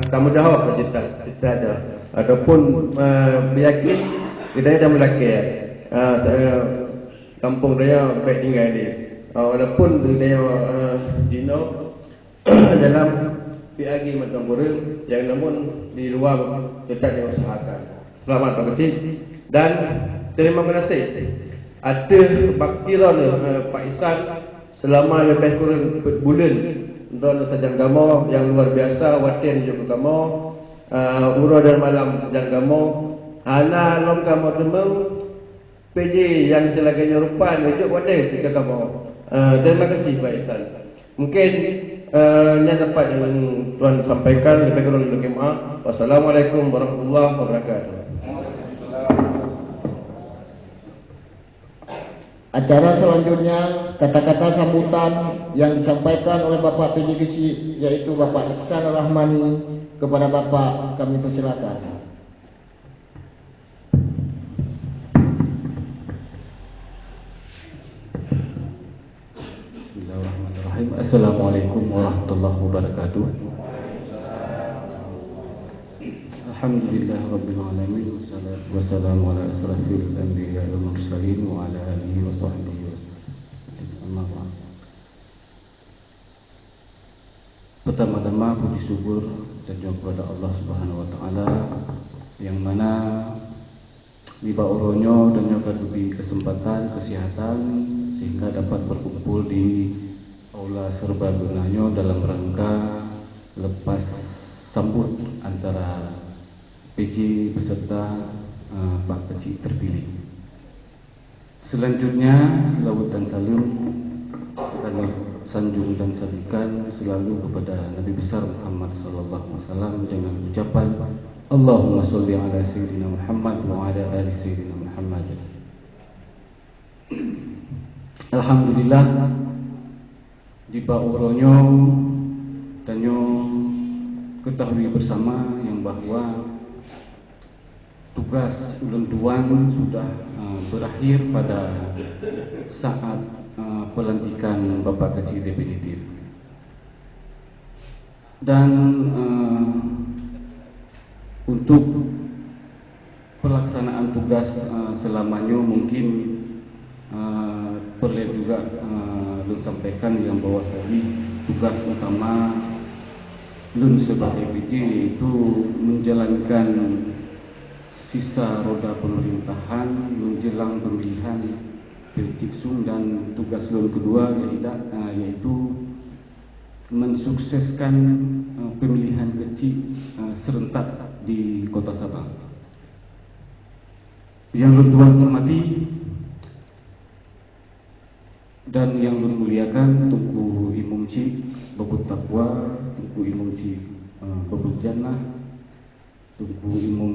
tanggungjawab kita ada ataupun yakin kita dah melaki kampung dia baik tinggal ni walaupun dia dino dalam PAG Matang Gurun yang namun di luar tetap diusahakan. Selamat Pak Kecil dan terima kasih ada baktiran Pak Isan selama lebih kurang bulan untuk sajang gamo yang luar biasa watin juga gamo uro dan malam sajang gamo hana lom gamo temu PJ yang selaganya rupan itu wadah jika gamo. Terima kasih Pak Isan. Mungkin ini dapat yang Tuhan sampaikan lebih kurang lebih maaf. Wassalamualaikum warahmatullahi wabarakatuh. Acara selanjutnya kata-kata sambutan yang disampaikan oleh Bapak PJKC yaitu Bapak Iksan Rahmani. Kepada Bapak kami persilakan. Bismillahirrahmanirrahim. Assalamualaikum warahmatullahi wabarakatuh. Alhamdulillah rabbil alamin wassalatu wassalamu ala asrafil anbiya wal mursalin wa ala alihi wa sahbihi wasallam. Pertama-tama puji syukur dan juga kepada Allah Subhanahu wa taala yang mana Miba Oronyo dan juga diberi kesempatan kesehatan sehingga dapat berkumpul di aula serbaguna dalam rangka lepas sambut antara PJ beserta Pak Kecil terpilih. Selanjutnya selawat dan salam kami sanjung dan sabikan selalu kepada Nabi besar Muhammad sallallahu alaihi wasallam dengan ucapan Allahumma sholli ala sayyidina Muhammad wa ala ali sayyidina Muhammad. Alhamdulillah di Bauronyo dan ketahui bersama yang bahwa tugas ulun tuan sudah berakhir pada saat pelantikan Bapak Kecil definitif. Dan untuk pelaksanaan tugas selamanya mungkin perlu juga Lun sampaikan yang bahwasanya tugas utama Lun sebagai PJ yaitu menjalankan sisa roda pemerintahan menjelang pemilihan Pilciksung dan tugas Lun kedua yaitu mensukseskan pemilihan kecil serentak di Kota Sabah. Yang Lun tuan hormati dan yang Lun muliakan Tunku Imam Cik Babut Takwa, Tunku Imam Cik Babut Jannah, Tunku Imam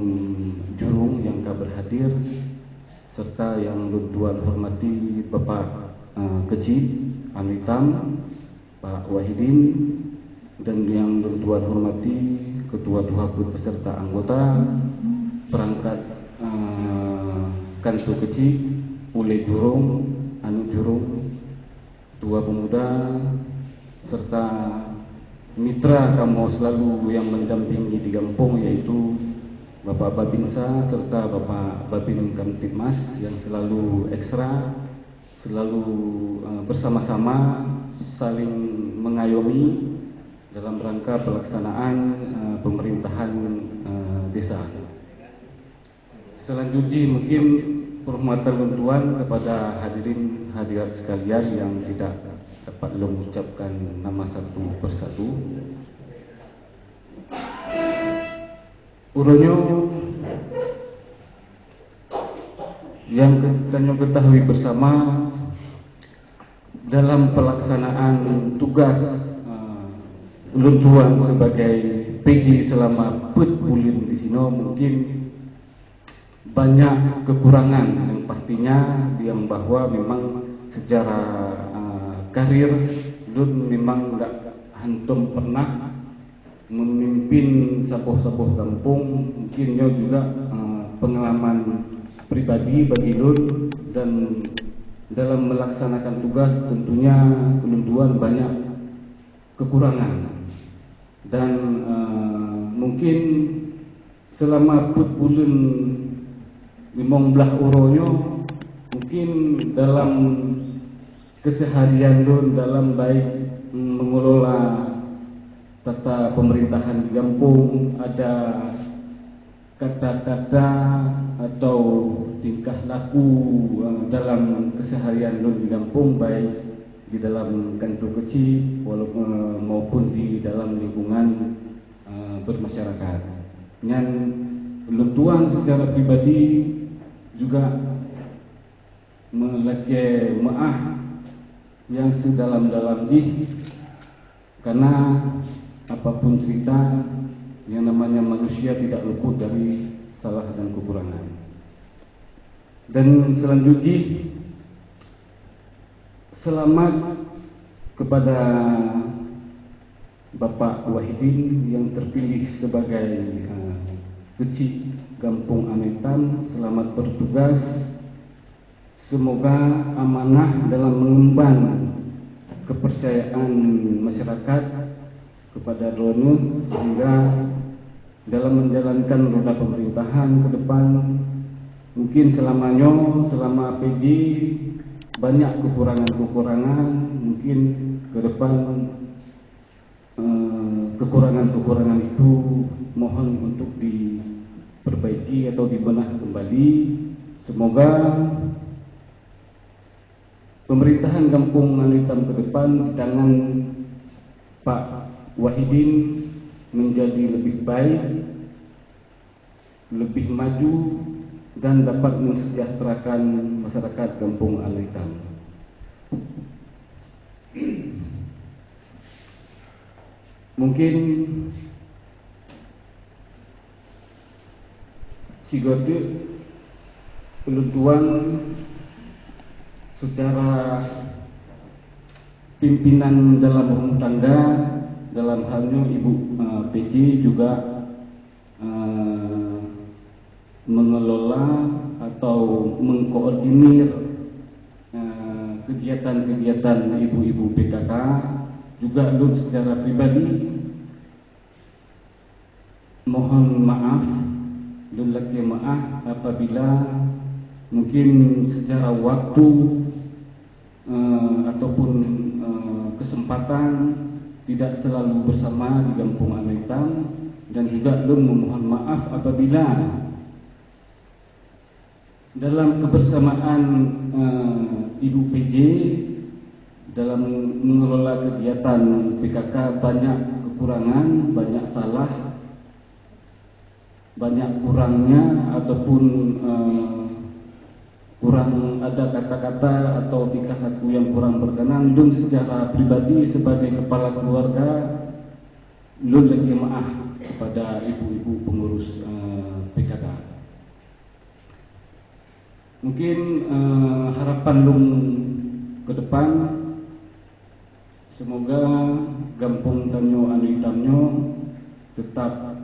Jurung yang kabar hadir, serta yang Lun tuan hormati Bapak Kecil Amitam, Pak Wahidin, dan yang Lun tuan hormati Ketua Duhaput beserta anggota perangkat Kantor Kecil, Ule Jurung, Anu Jurung, Tua Pemuda, serta mitra kamu selalu yang mendampingi di kampung yaitu Bapak Babinsa serta Bapak Babin Kamtibmas yang selalu ekstra, selalu bersama-sama saling mengayomi dalam rangka pelaksanaan pemerintahan desa. Selanjutnya mungkin penghormatan luntuan kepada hadirin hadirat sekalian yang tidak dapat mengucapkan nama satu persatu. Uronyo yang kita ketahui bersama dalam pelaksanaan tugas luntuan sebagai PJ selama 4 bulan di sini mungkin banyak kekurangan yang pastinya yang bahwa memang secara karir Lun memang nggak hantum pernah memimpin sapoh-sapoh kampung, mungkinnya juga pengalaman pribadi bagi Lun dan dalam melaksanakan tugas tentunya Luntuan banyak kekurangan dan mungkin selama bulan 15 uronyo mungkin dalam keseharian don dalam baik mengelola tata pemerintahan di kampung, ada kata-kata atau tingkah laku dalam keseharian don di kampung, baik di dalam kantor kecil walaupun maupun di dalam lingkungan bermasyarakat. Yang lentuan secara pribadi juga melake maaf yang sedalam-dalam karena apapun cerita yang namanya manusia tidak luput dari salah dan kekurangan. Dan selanjutnya selamat kepada Bapak Wahidin yang terpilih sebagai Kecil Kampung Anetam. Selamat bertugas. Semoga amanah dalam mengemban kepercayaan masyarakat kepada Rone, sehingga dalam menjalankan roda pemerintahan ke depan mungkin selama PJ banyak kekurangan-kekurangan, mungkin ke depan kekurangan-kekurangan itu mohon untuk diperbaiki atau dibenah kembali. Semoga pemerintahan Kampung Anetam ke depan di tangan Pak Wahidin menjadi lebih baik, lebih maju, dan dapat mensejahterakan masyarakat Kampung Anetam. Mungkin si Gode penentuan secara pimpinan dalam rumah tangga, dalam halnya Ibu PJ juga mengelola atau mengkoordinir kegiatan-kegiatan ibu-ibu PKK. Juga Lur secara pribadi mohon maaf, Lur lagi maaf apabila mungkin secara waktu ataupun kesempatan tidak selalu bersama di Kampung Anetam, dan juga Lur memohon maaf apabila dalam kebersamaan Ibu PJ dalam mengelola kegiatan PKK banyak kekurangan, banyak salah, banyak kurangnya ataupun kurang ada kata-kata atau tingkah laku yang kurang berkenan. Lun secara pribadi sebagai kepala keluarga, Lun lagi maaf kepada ibu-ibu pengurus PKK. Mungkin harapan Lun ke depan, semoga Kampung Tanyo Anetamnyo tetap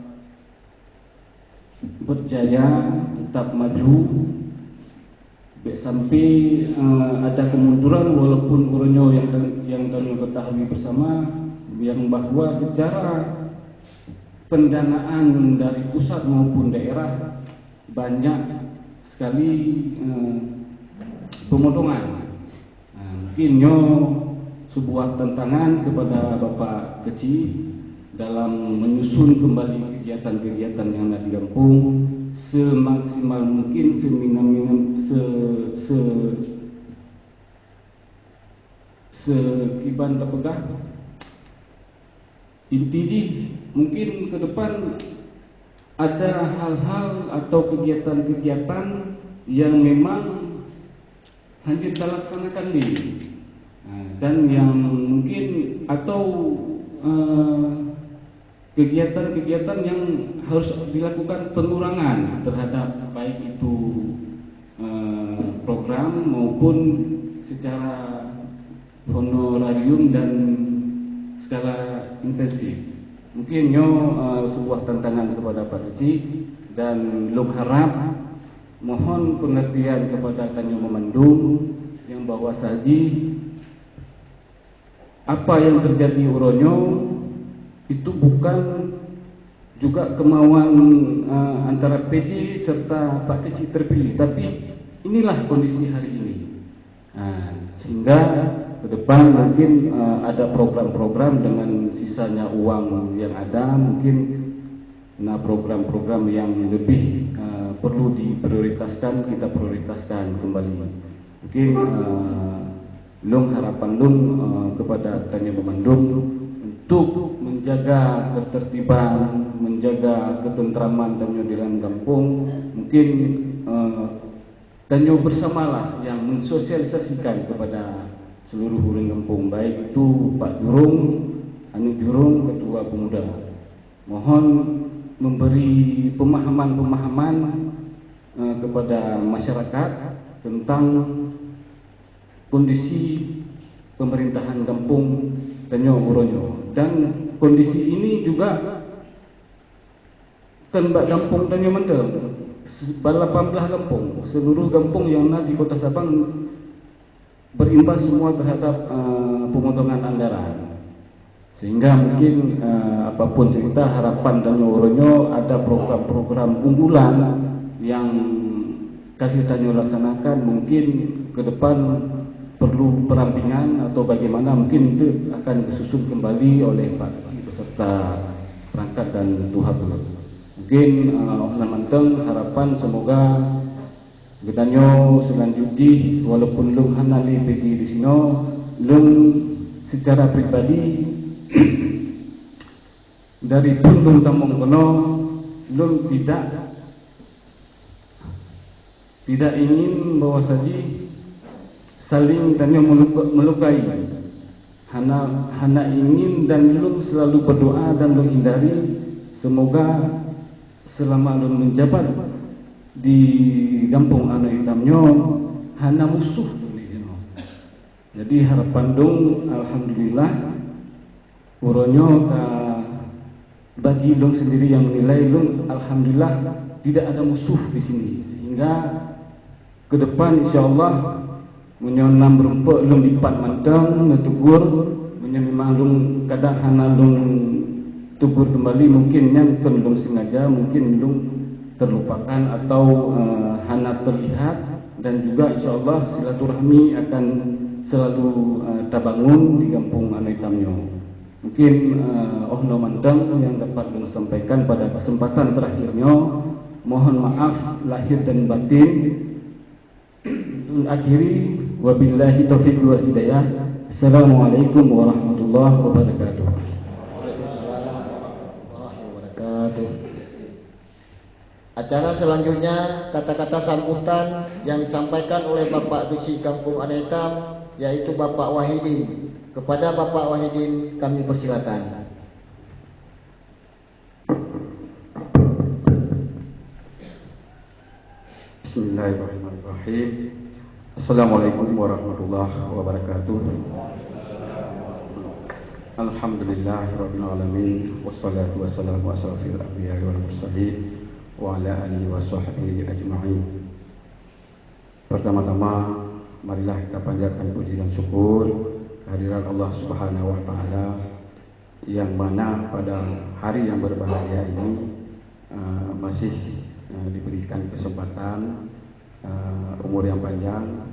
berjaya, tetap maju, sampai ada kemunduran walaupun uronyo yang Tanyo ketahui bersama yang bahwa secara pendanaan dari pusat maupun daerah banyak sekali pemotongan. Mungkin sebuah tantangan kepada Bapak Kecil dalam menyusun kembali kegiatan-kegiatan yang ada di kampung semaksimal mungkin, sekiban terpegah. Intinya mungkin ke depan ada hal-hal atau kegiatan-kegiatan yang memang hanya dilaksanakan dan yang mungkin atau kegiatan-kegiatan yang harus dilakukan pengurangan terhadap baik itu program maupun secara honorarium dan skala intensif. Mungkin sebuah tantangan kepada Pak Kecil, dan Lung harap mohon pengertian kepada Tanyo Memandung yang bahwa saji apa yang terjadi uronyo itu bukan juga kemauan antara PJ serta Pak Kecik terpilih, tapi inilah kondisi hari ini. Sehingga ke depan mungkin ada program-program dengan sisanya uang yang ada, mungkin program-program yang lebih perlu diprioritaskan, kita prioritaskan kembali. Mungkin Lung harapan Lung kepada Tanya Memandung untuk menjaga ketertiban, menjaga ketentraman Tanyo di dalam kampung. Mungkin Tanyo bersamalah yang mensosialisasikan kepada seluruh orang kampung, baik itu Pak Jurung, Anu Jurung, Ketua Pemuda. Mohon memberi pemahaman-pemahaman kepada masyarakat tentang kondisi pemerintahan kampung Tanyo Uronyo, dan kondisi ini juga kan kampung Tanyo Menteng 18 kampung, seluruh kampung yang ada di Kota Sabang berimbas semua terhadap pemotongan anggaran. Sehingga mungkin apapun cerita, harapan Tanyo Uronyo ada program-program unggulan yang kali Tanyo laksanakan. Mungkin ke depan perlu perampingan atau bagaimana, mungkin itu akan disusun kembali oleh Pak Kecik beserta perangkat dan Tuhan. Mungkin Manteng harapan semoga Getanyo selanjutnya walaupun Lung hanali PJ di sini, Lung secara pribadi dari pun Lung Tamong kono, Lung tidak ingin bahwa saja saling Tanyo melukai. Hana ingin dan Lung selalu berdoa dan Lung hindari semoga selama Lung menjabat di kampung Anu Hitamnyo hana musuh di sini. Jadi harapan Lung alhamdulillah Uronyo bagi Lung sendiri yang menilai Lung alhamdulillah tidak ada musuh di sini, sehingga ke depan insyaallah menyonam berempuk Lung dipat manteng ngetugur memang Lung kadang hana Lung tugur kembali, mungkin yang Lung sengaja, mungkin Lung terlupakan atau hana terlihat, dan juga insyaallah silaturahmi akan selalu terbangun di kampung Anu Hitamnyo. Mungkin Ohno Manteng yang dapat Lung sampaikan pada kesempatan terakhirnya, mohon maaf lahir dan batin. Akhiri wabillahi taufiq wal hidayah. Assalamualaikum warahmatullahi wabarakatuh. Waalaikumsalam warahmatullahi wabarakatuh. Acara selanjutnya kata-kata sambutan yang disampaikan oleh Bapak Kecik Kampung Anu Hitam, yaitu Bapak Wahidin. Kepada Bapak Wahidin kami persilakan. Bismillahirrahmanirrahim. Assalamualaikum warahmatullahi wabarakatuh. Alhamdulillahirabbil alamin, wassalatu wassalamu ala asyrofil anbiya'i wal mursalin wa ala alihi washabbihi ajma'in. Pertama-tama marilah kita panjatkan puji dan syukur kehadiran Allah Subhanahu wa taala, yang mana pada hari yang berbahagia ini masih diberikan kesempatan, umur yang panjang,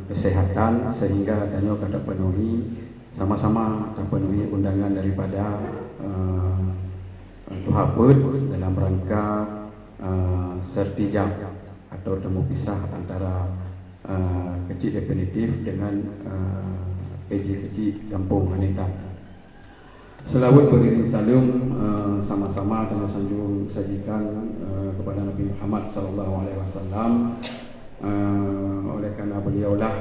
kesehatan, sehingga Tanyo kada penuhi sama-sama terpenuhi undangan daripada Tuhaput dalam rangka sertijab atau temu pisah antara Kecik definitif dengan PJ Kecik Kampung Anu Hitam. Selawat beriring salam sama-sama Tanyo sanjung sajikan kepada Nabi Muhammad SAW. Oleh karena beliaulah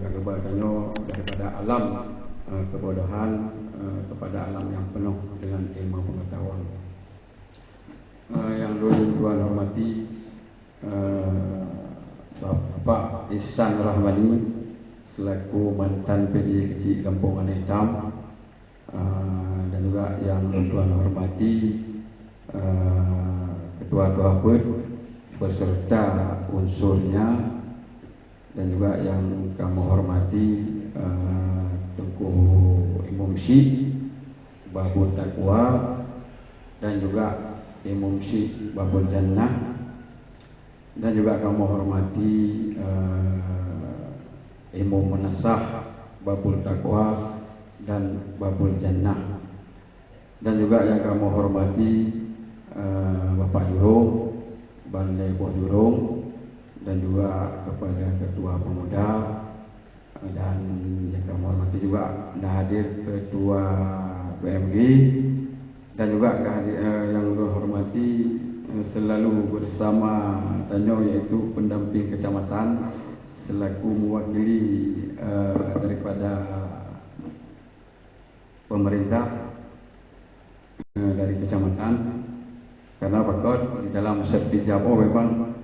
kepada Tanyo daripada alam kebodohan kepada alam yang penuh dengan ilmu pengetahuan. Yang Tuan hormati Bapak Ihsan Rahmani selaku mantan PJ Kecik Kampung Anu Hitam, dan juga yang Tuan hormati Ketua Tuhaput beserta unsurnya, dan juga yang kami hormati Tengku Imam Syih Babul Taqwa, dan juga Imam Syekh Babul Jannah, dan juga kami hormati Imam Menasah Babul Taqwa dan Babul Jannah, dan juga yang kami hormati Bapak Jurung, Balai Buah Jurung, dan juga kepada Ketua Pemuda, dan yang kami hormati juga hadir Ketua BMG, dan juga yang hormati selalu bersama Tanyo, yaitu pendamping kecamatan selaku mewakili daripada pemerintah dari kecamatan, karena bakal di dalam Septi Jabo memang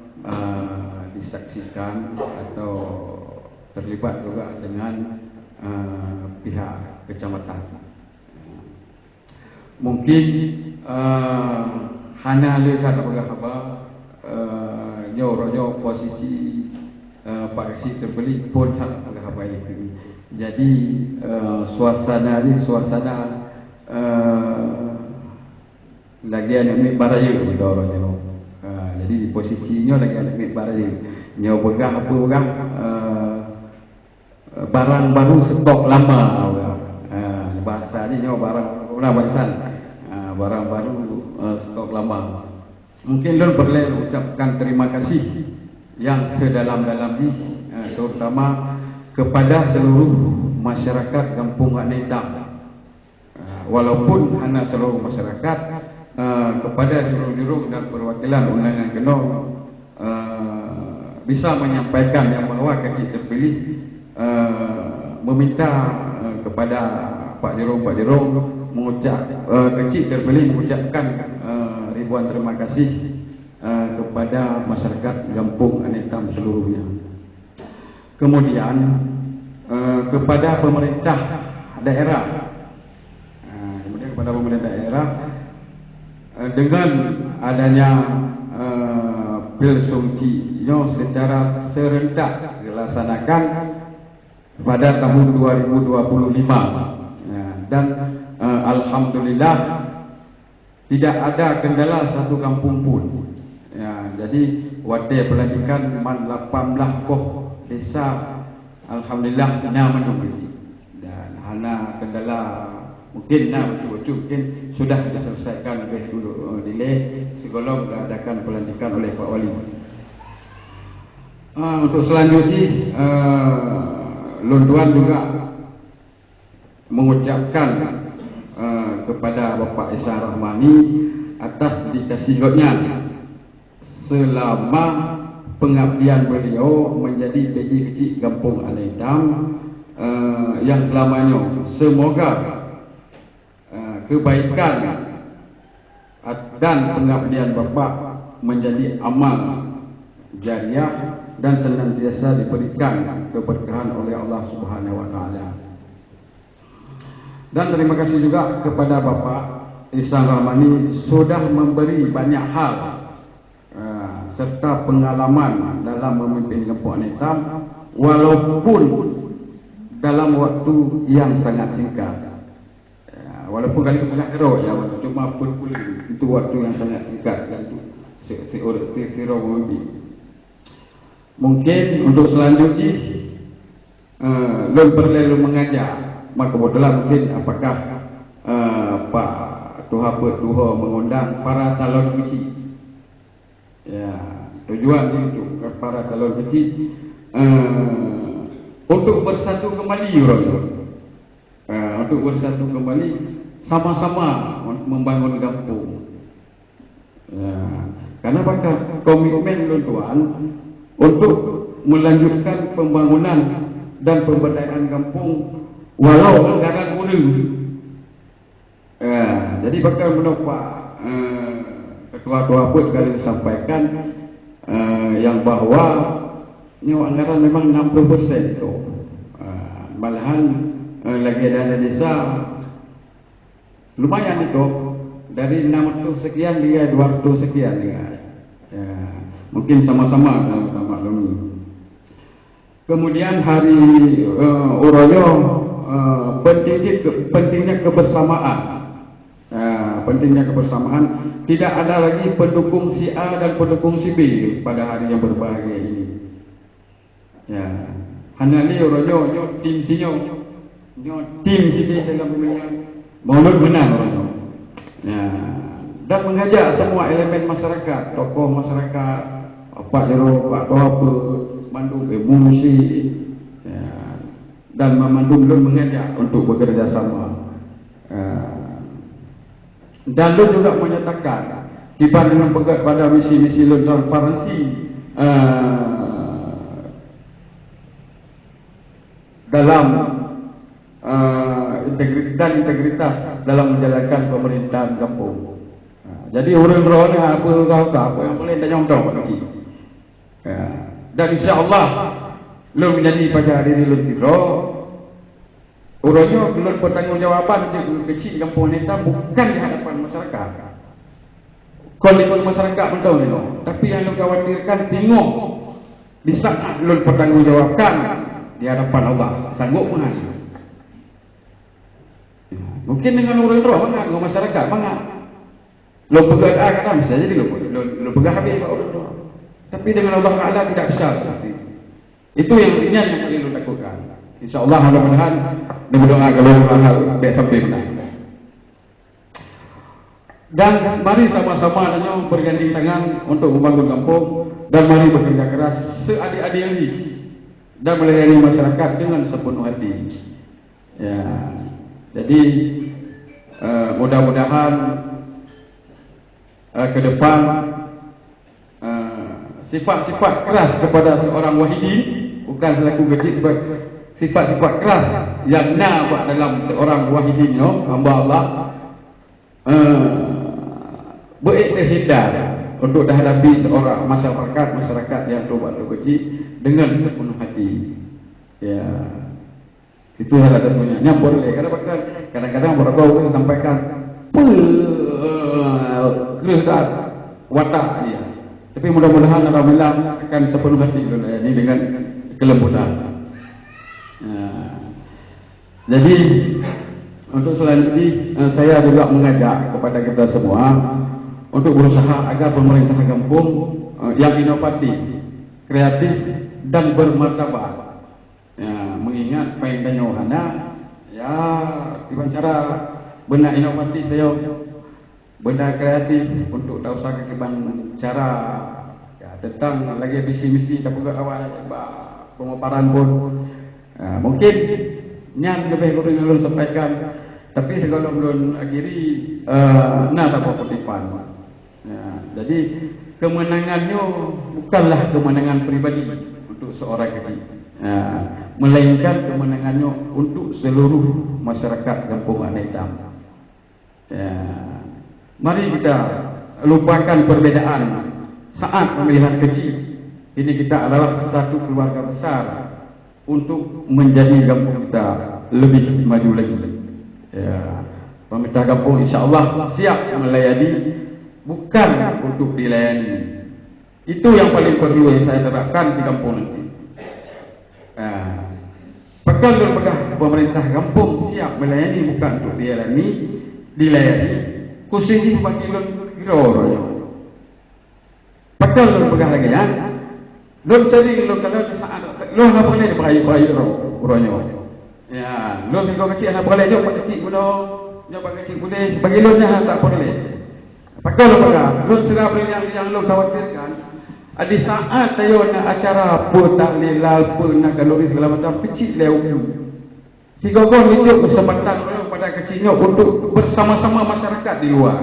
disaksikan atau terlibat juga dengan pihak kecamatan. Mungkin hanya lihat apa nyo posisi Pak Isi terbeli pun tak apa itu. Jadi suasana lagi anak mik baraya gitu orangnya. Jadi posisinya lagi anak mik baraya. Nyo begah apa begah barang baru stok lama. Bahasa ni nyo barang barang baru stok lama. Mungkin lon perlu ucapkan terima kasih yang sedalam-dalamnya, terutama kepada seluruh masyarakat Kampung Aneitam. Walaupun hanya seluruh masyarakat, kepada jurung-jurung dan perwakilan undangan kena bisa menyampaikan yang bahawa kecil terpilih meminta kepada Pak Jurung mengucap kecil terpilih mengucapkan ribuan terima kasih kepada masyarakat Kampung Aneitam seluruhnya. Kemudian kepada pemerintah daerah, dengan adanya Pilsungci secara serentak dilaksanakan pada tahun 2025, dan alhamdulillah tidak ada kendala satu kampung pun. Jadi wadah pelantikan 18 koh desa alhamdulillah kena menunggu, dan hanya kendala mungkin mungkin sudah diselesaikan lebih dulu delay sebelum diadakan pelantikan oleh Pak Wali. Untuk selanjutnya Lunduan juga mengucapkan kepada Bapak Isa Rahmani atas dikasihnya selama pengabdian beliau menjadi PJ Kecil Kampung Aneitam yang selamanya. Semoga kebaikan dan pengabdian Bapak menjadi amal jariah dan senantiasa diberikan keberkahan oleh Allah Subhanahu wa taala. Dan terima kasih juga kepada Bapak Ihsan Rahmani sudah memberi banyak hal serta pengalaman dalam memimpin Kampung Aneitam walaupun dalam waktu yang sangat singkat. Walaupun kali itu pernah kerok cuma puluh itu waktu yang sangat singkat dan itu seorang tiro memimpin. Mungkin untuk selanjutnya perlu mengajar, maka kebetulan mungkin apakah Pak Tuha mengundang para calon kecil. Tujuan itu para calon kecil untuk bersatu kembali untuk bersatu kembali sama-sama membangun kampung. Karena bakal komitmen Lunduan untuk melanjutkan pembangunan dan pemberdayaan kampung walau anggaran kurang. Jadi bakal menopang ketua-ketua pun kali sampaikan yang bahwa anggaran memang 60% itu. Malahan lagi ada desa lumayan itu dari 600 sekian hingga 200 sekian mungkin sama-sama dalam maklumi. Kemudian hari Uroyo pentingnya kebersamaan pentingnya kebersamaan. Tidak ada lagi pendukung si A dan pendukung si B pada hari yang berbahagia ini. Ya, hanya ni orang tim sinyo, tim si B dalam pemilihan maulud menang orang. Ya, dan mengajak semua elemen masyarakat, tokoh masyarakat, Pak Jero, Pak Toapa, Mandum musik, ya, dan Mandum mengajak untuk bekerja sama. Dan Lun juga menyatakan dibanding pegat pada misi-misi Lun transparansi dalam integritas dalam menjalankan pemerintahan kampung. Jadi orang rohnya apa yang boleh dan yang tahu Pak Cik. Dan insya-Allah Lun menjadi pada diri Lun Tiro. Orangnya Lun bertanggungjawab di kecil kampung Aneta bukan di hadapan masyarakat. Kalau masyarakat pun tahu ni, tapi yang Lun khawatirkan tengok di saat Lun bertanggungjawabkan di hadapan Allah, sanggup menang. Mungkin dengan orang roh bangat, dengan masyarakat bangat. Lun pegang kan bisa jadi Lun pegang habis orang roh. Tapi dengan Allah Taala tidak bisa seperti itu. Itu yang paling Lun takutkan. InsyaAllah mudah-mudahan berdoa kalau hal baik sampai menang. Dan mari sama-sama berganding tangan untuk membangun kampung dan mari bekerja keras seadil-adilnya dan melayani masyarakat dengan sepenuh hati. Ya, jadi mudah-mudahan ke depan sifat-sifat keras kepada seorang wahidi bukan selaku kecil sifat-sifat keras yang nampak dalam seorang wahidin hamba Allah berikhtiar untuk menghadapi seorang masyarakat yang tobat kecil dengan sepenuh hati. Ya, itu salah satunya. Yang boleh kadang-kadang orang sampaikan kereta watak dia. Tapi mudah-mudahan alhamdulillah akan sepenuh hati ini dengan kelembutan. Jadi untuk selanjutnya saya juga mengajak kepada kita semua untuk berusaha agar pemerintah kampung yang inovatif, kreatif dan bermartabat. Ya, mengingat pengen Yohana ya dengan cara benda inovatif benda kreatif untuk tak usah kekiban cara ya, tentang lagi misi-misi tak buka awal pemaparan pun mungkin nyan lebih kurang yang Lun sampaikan, tapi segala belum akhiri tak apa kutipan. Ya, jadi kemenangannya bukanlah kemenangan pribadi untuk seorang kecil, melainkan kemenangannya untuk seluruh masyarakat Kampung Aneta. Ya, mari kita lupakan perbedaan saat pemilihan kecil. Ini kita adalah satu keluarga besar untuk menjadi kampung kita lebih maju lagi. Ya, pemerintah kampung insya-Allah siap melayani, bukan untuk dilayani. Itu yang paling perlu yang saya terapkan di kampung nanti. Pekan pemerintah kampung siap melayani, bukan untuk dilayani. Khususnya bagi kira-kira. Pekan lagi ya. Lun sering kalau saat lun apa boleh dipayu-payu orangnya. Ya, lun kalau kecil nak boleh jauh kecil boleh bagi lun tak boleh. Pakai lun serap yang lun khawatirkan. Ada saat tayo nak acara apa tahlilal apa nak kalori segala macam kecil leu. Si gogon itu kesempatan pada kecilnya untuk bersama-sama masyarakat di luar.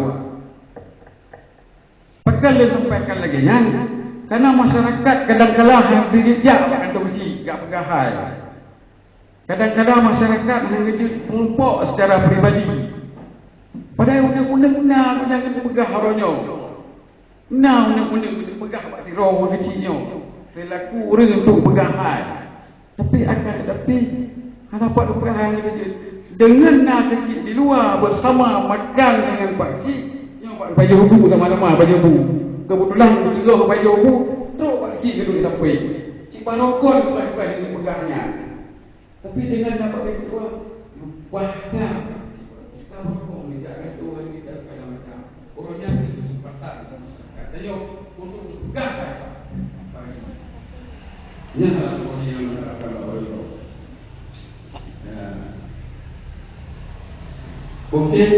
Pakai lun sampaikan lagi nya. Karena masyarakat kadang-kadang yang dijejak atau kecil tak pegahai. Kadang-kadang masyarakat mengejut kelompok secara peribadi. Padahal undang-undang jangan pegah haronyo. Undang-undang pegah bak tiro kecilnya. Selaku orang untuk pegahai. Tapi akan tetapi hadapan pegahai kecil dengan nak kecil di luar bersama makan dengan pak cik. Yang pak baju hubu sama-sama baju hubu. Kebetulan bertiga ke baju hubu, teruk pak cik duduk di tampil. Cik Barokon bukan ini pegahnya. Tapi dengan dapat itu lupa dah. Kita berkong tidak ada Tuhan kita sekarang. beliau untuk menegakkan Pancasila. Ini adalah semuanya yang menerapkan beliau. Mungkin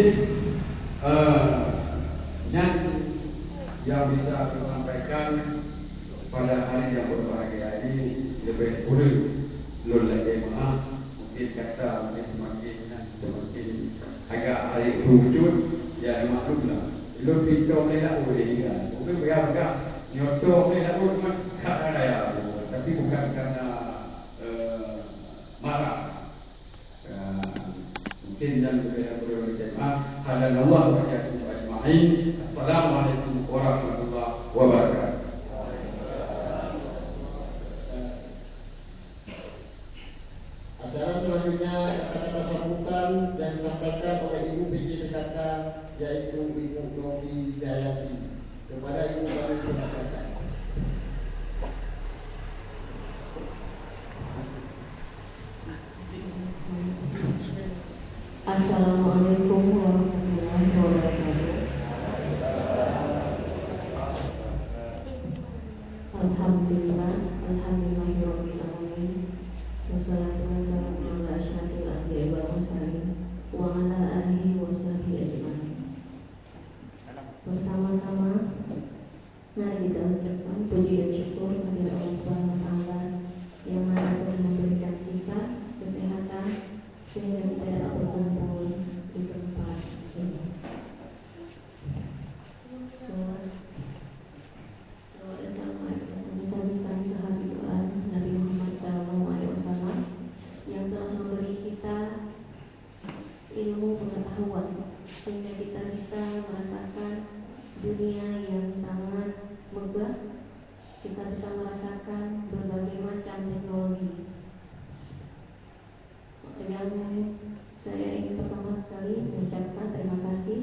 yang bisa saya sampaikan pada hari yang berbahagia ini lebih kurang lul lagi maaf. Mungkin kata semakin agak hari wujud ya maklumlah. Lul pintu mereka boleh kan. Mungkin berapa nyoto mereka pun tak ada ya. Tapi bukan karena marah. Mungkin yang berbeda berjemaah. Hadanallah wa iyyakum ajma'in. Assalamualaikum warahmatullahi wabarakatuh. Acara selanjutnya kata-kata sambutan yang disampaikan oleh Ibu PJPKK yaitu Ibu Novi Jayati. Kepada Ibu kami persilakan. Assalamualaikum warahmatullahi wabarakatuh. Alhamdulillahirabbil alamin. Wassalatu wassalamu ala asyrafil anbiya'i wal mursalin wa ala alihi wa sahbihi ajma'in. Pertama-tama mari kita ucapkan puji dan syukur kepada Allah Subhanahu wa taala yang mana telah memberikan kita kesehatan sehingga kita dapat berkumpul di tempat ini. Sampaikan kehadiran Nabi Muhammad SAW yang telah memberi kita ilmu pengetahuan sehingga kita bisa merasakan dunia yang sangat megah. Kita bisa merasakan berbagai macam teknologi. Yang saya ingin pertama sekali mengucapkan terima kasih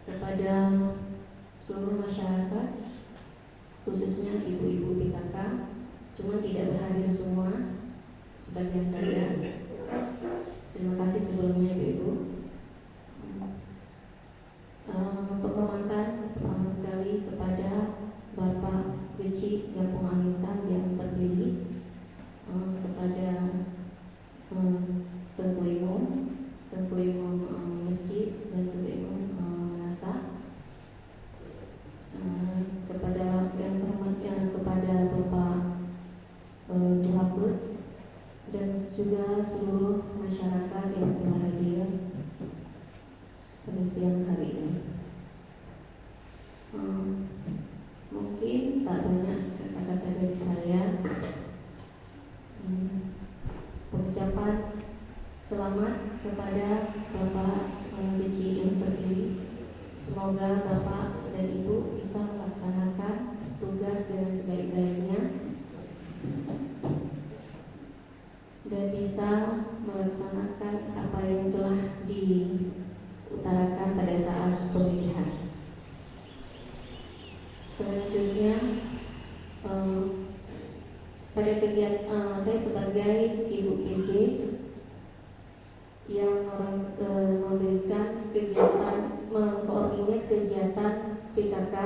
kepada seluruh masyarakat, khususnya ibu-ibu PKK. Cuma tidak berhadir semua, sebagian saja. Terima kasih sebelumnya ibu-ibu. Penghormatan pertama sekali kepada Bapak Geci Kampung Alintam yang terpilih, kepada Tengku Imam Masjid dan Tengku Imam Manasa, kepada yang terhormat kepada Bapak Duhaput dan juga seluruh masyarakat yang telah hadir pada siang hari ini. Mungkin tak banyak kata-kata dari saya. Pengucapan selamat kepada Bapak Geci yang terpilih. Semoga Bapak dan Ibu bisa melaksanakan tugas dengan sebaik-baiknya dan bisa melaksanakan apa yang telah diutarakan pada saat pemilihan. Selanjutnya, pada kegiatan saya sebagai Ibu PJ yang memberikan kegiatan, mengkoordinir kegiatan PKK,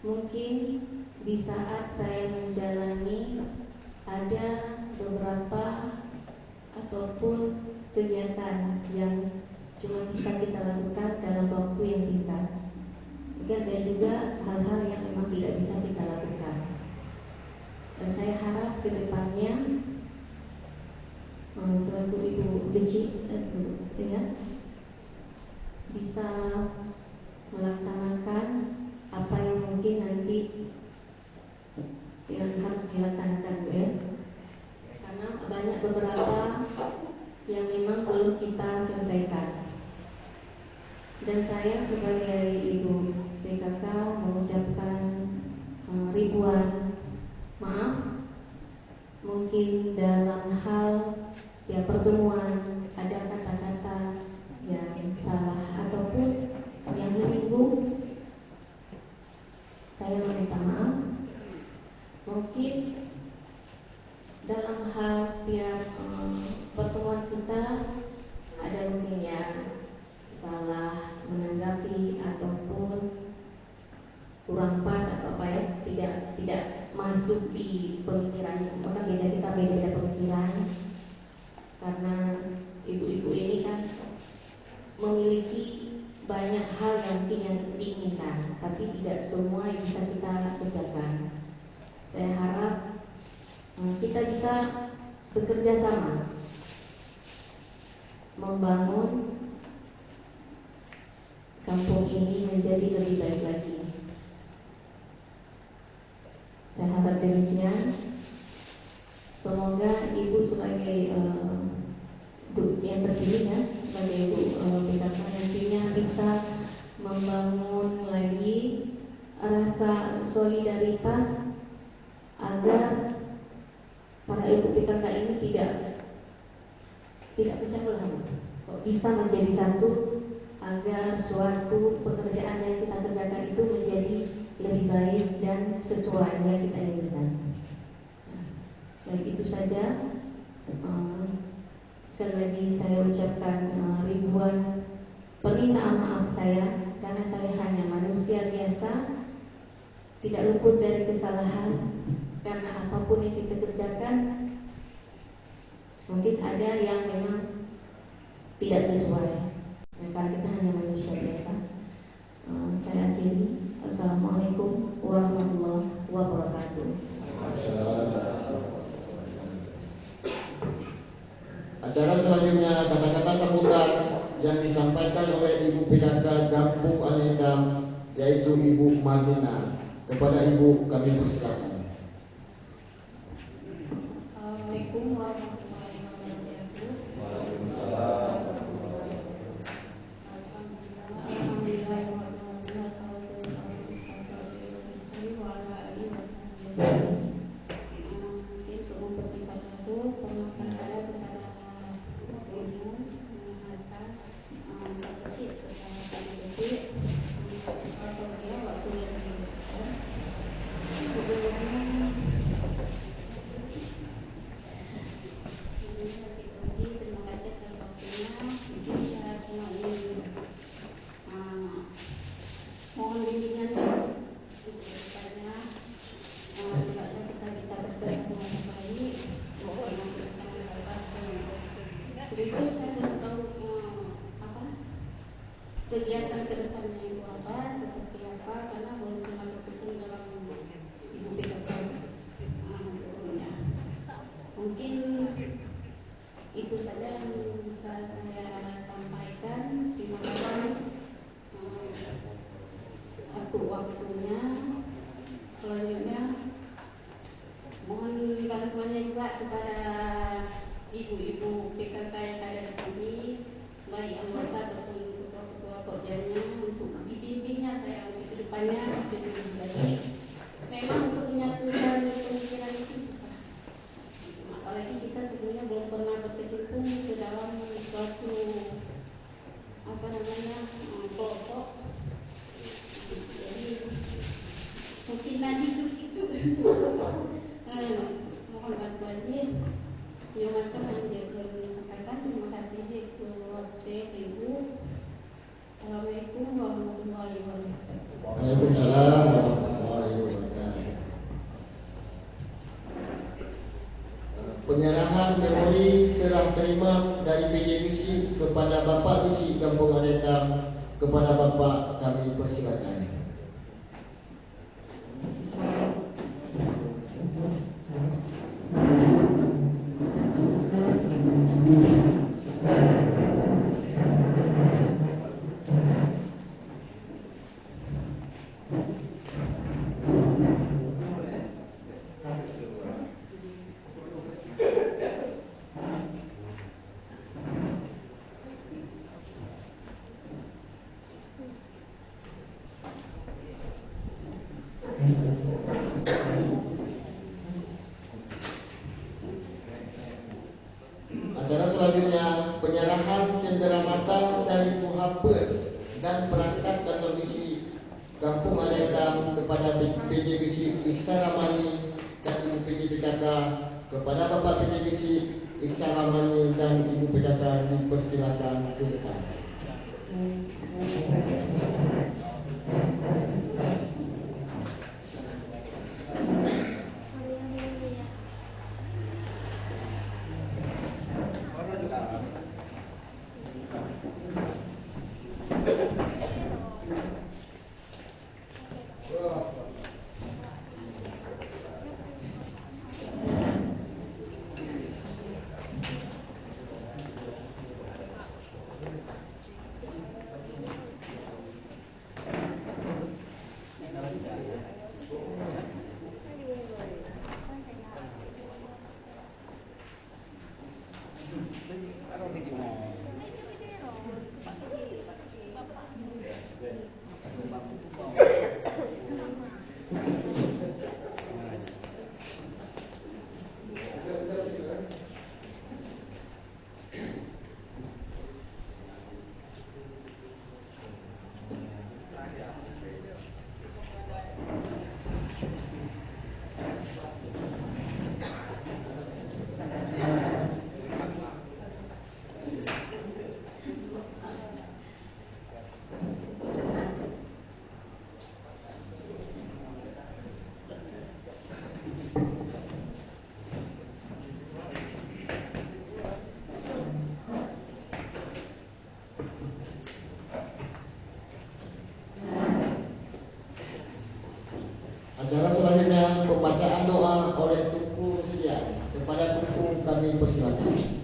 mungkin di saat saya menjalani ada beberapa ataupun kegiatan yang cuma bisa kita lakukan dalam waktu yang singkat. Mungkin ada juga hal-hal yang memang tidak bisa kita lakukan. Dan saya harap ke depannya selaku Ibu Geci dan Ibu ya, bisa melaksanakan apa yang mungkin nanti yang harus dilaksanakan ya. Karena banyak beberapa yang memang belum kita selesaikan. Dan saya sebagai Ibu PKK mengucapkan ribuan maaf. Mungkin dalam hal setiap pertemuan ada kata-kata yang salah ataupun yang menyinggung, saya meminta maaf. Mungkin dalam hal setiap pertemuan kita ada mungkin yang salah menanggapi ataupun banyak hal yang mungkin yang diinginkan, tapi tidak semua yang bisa kita kerjakan. Saya harap kita bisa bekerja sama membangun kampung ini menjadi lebih baik lagi. Saya harap demikian. Semoga Ibu sebagai yang terpilih ya, sebagai Ibu PKK nantinya bisa membangun lagi rasa solidaritas agar para Ibu PKK ini tidak pecah belah, bisa menjadi satu agar suatu pekerjaan yang kita kerjakan itu menjadi lebih baik dan sesuai yang kita inginkan. Baik, itu saja. Sekali lagi saya ucapkan ribuan permintaan maaf saya, karena saya hanya manusia biasa, tidak luput dari kesalahan. Karena apapun yang kita kerjakan, mungkin ada yang memang tidak sesuai. Karena kita hanya manusia biasa. Saya akhiri. Assalamualaikum warahmatullahi wabarakatuh. Acara selanjutnya kata-kata sambutan yang disampaikan oleh Ibu PKK Gampung Alindam, yaitu Ibu Marlina. Kepada Ibu kami persilakan. Assalamualaikum warahmatullahi wabarakatuh. Mungkin untuk mempersingkat itu, permohonan saya kepada Ibu Hasan, Pak Kecil serta Pak Kecil, apabila waktu yang dibutuhkan, sebelumnya masih tinggi. Terima kasih atas waktunya. Di sini saya cuma ingin mohon bimbingannya untuk kedepannya, sebaiknya kita bisa bekerjasama dengan baik, mengamalkan batas. Berikut saya mau tahu kegiatan kedepannya itu apa, seperti apa, karena belum pernah bertemu dalam Ibu PKK sebelumnya. Mungkin itu saja yang bisa saya sampaikan. Terima kasih untuk waktunya. Selanjutnya mohon bantuannya juga kepada ibu-ibu PKK yang ada di sini, baik anggota ataupun ketua-ketua pokjanya, untuk dibimbingnya saya untuk kedepannya lebih lagi. Memang untuk menyatukan pemikiran itu susah, apalagi kita sebelumnya belum pernah berkecimpung ke dalam suatu kelompok. Jadi mungkin nanti itu mohon bantuannya. Yang belum disampaikan. Terima kasih kepada Ibu. Assalamualaikum warahmatullahi wabarakatuh. Waalaikumsalam warahmatullahi wabarakatuh. Penyerahan memori serah terima dari PJBC kepada Bapak Isi Kampung Alindam, kepada Bapak kami persilakan. Acara selanjutnya penyerahan cenderamata dari Muhabber dan perangkat dan kondisi Kampung Alindam kepada PJBC Ihsan Ramani dan Ibu PJBKK. Kepada Bapak PJBC Ihsan Ramani dan Ibu PKK dipersilakan ke depan. Acara selanjutnya pembacaan doa oleh Tuku Rusdia. Kepada Tuku kami persilakan.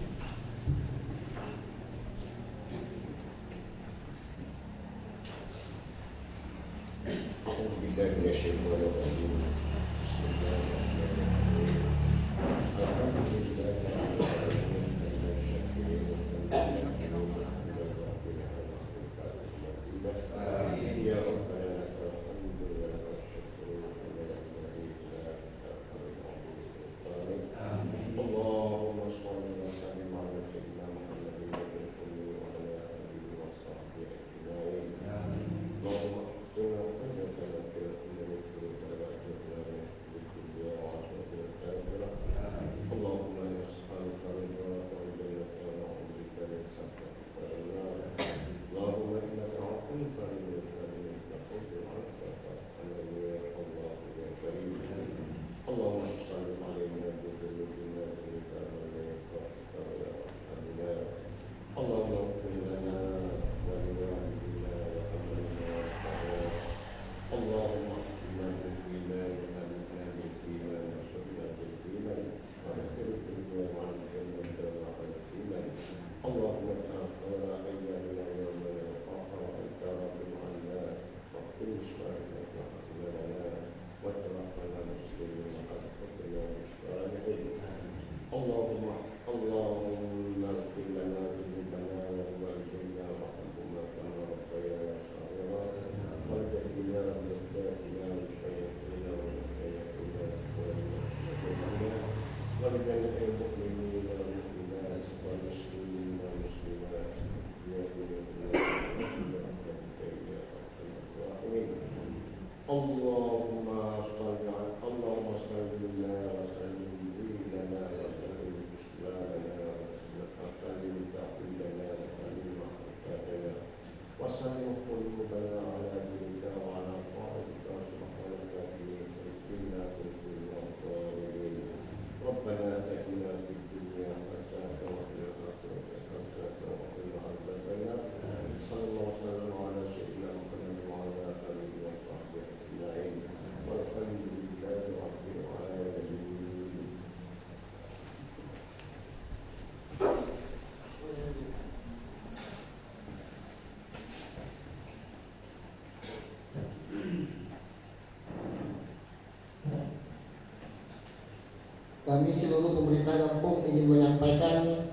Kami seluruh pemerintah kampung ingin menyampaikan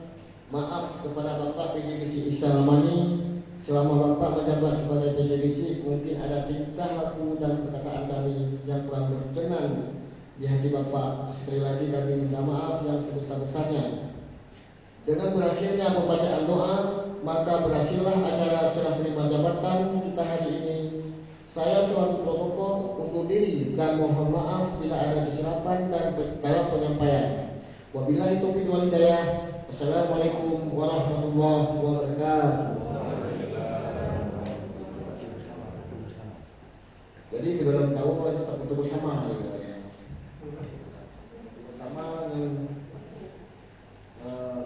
maaf kepada Bapak PJGC Ihsan Ramani. Selama Bapak menjabat sebagai PJGC, mungkin ada tingkah laku dan perkataan kami yang kurang berkenan di hati Bapak. Sekali lagi kami minta maaf yang sebesar-besarnya. Dengan berakhirnya pembacaan doa, maka berakhirlah acara serah terima jabatan kita hari ini. Saya selaku protokol undur diri dan mohon maaf bila ada kesilapan dalam penyampaian. Wabillahi taufiq wal hidayah. Wassalamualaikum warahmatullahi wabarakatuh. Jadi kita belum tahu kita tak betul bersama bersama dengan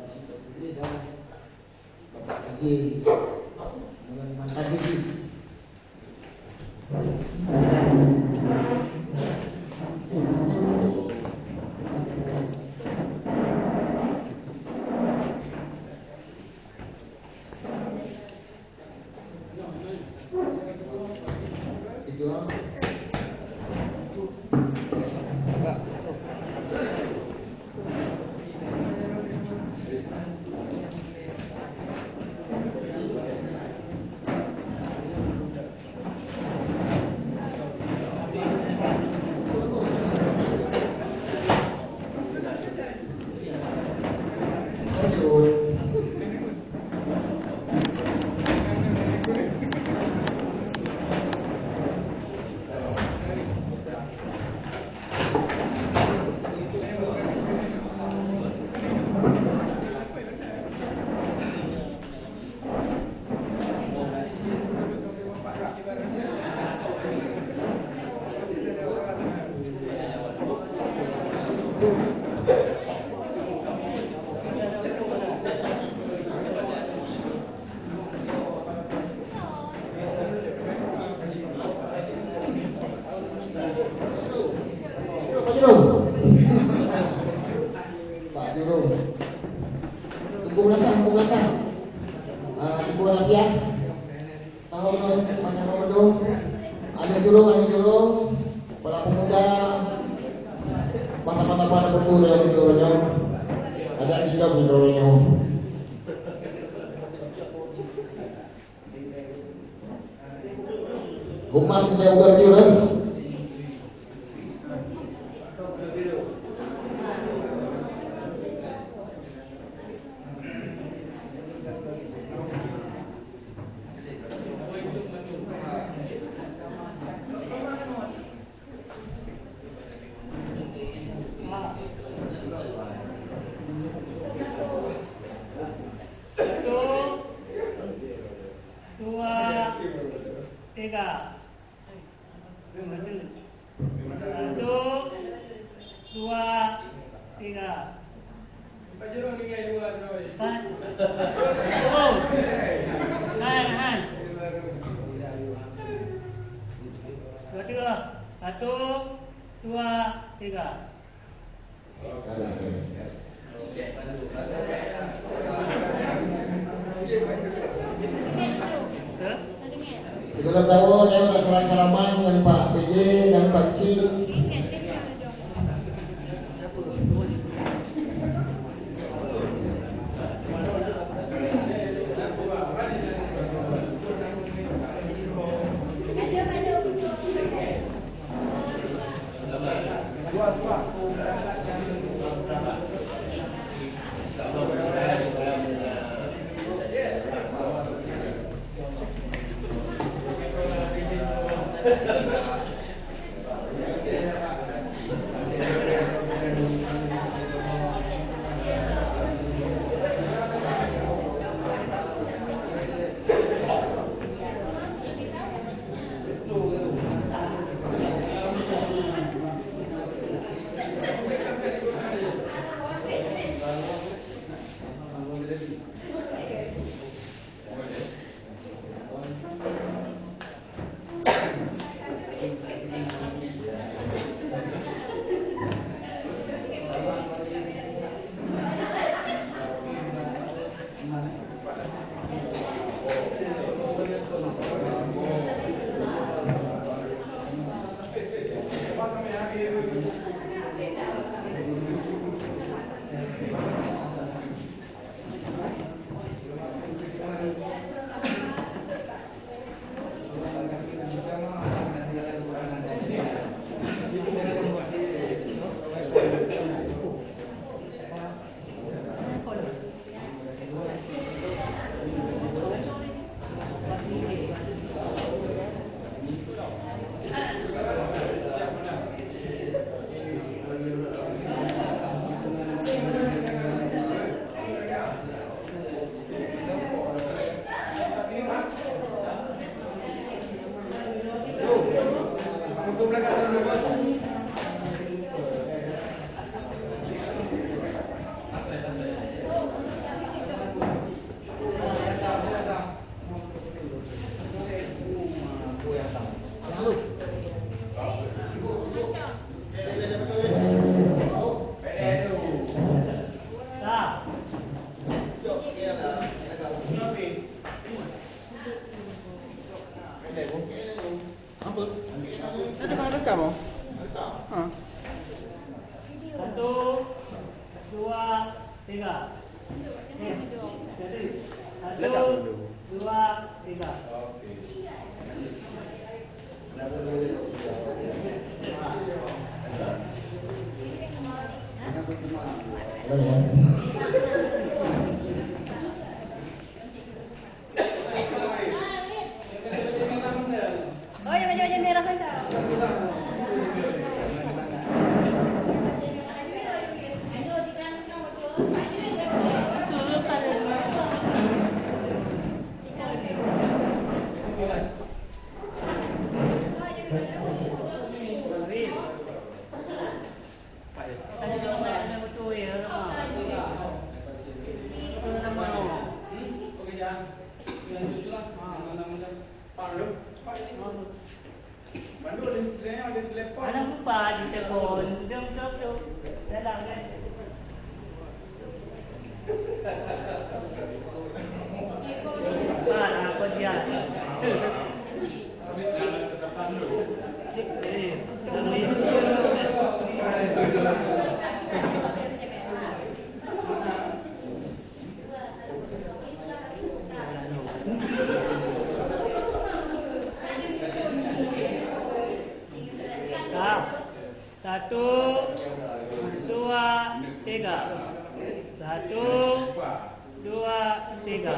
Siti Putri dan Bapak Haji dengan mantan Haji. Itulah Jurung. Pak Jurung. Tunggu melasan. Tunggu Nafiah. Tahun mana Ramadan? Ada jurung. Para pemuda. Mata-mata pada betul yang jurungnya. Ada sikap jurungnya. Humas kita ugar jurung. Sebelum tahun saya sudah salam-salaman dengan Pak PJ dan Pak C. Anak lupa di telepon. Jom. Dalam kan. Apa dia? Satu, dua, tiga. Satu, dua, tiga.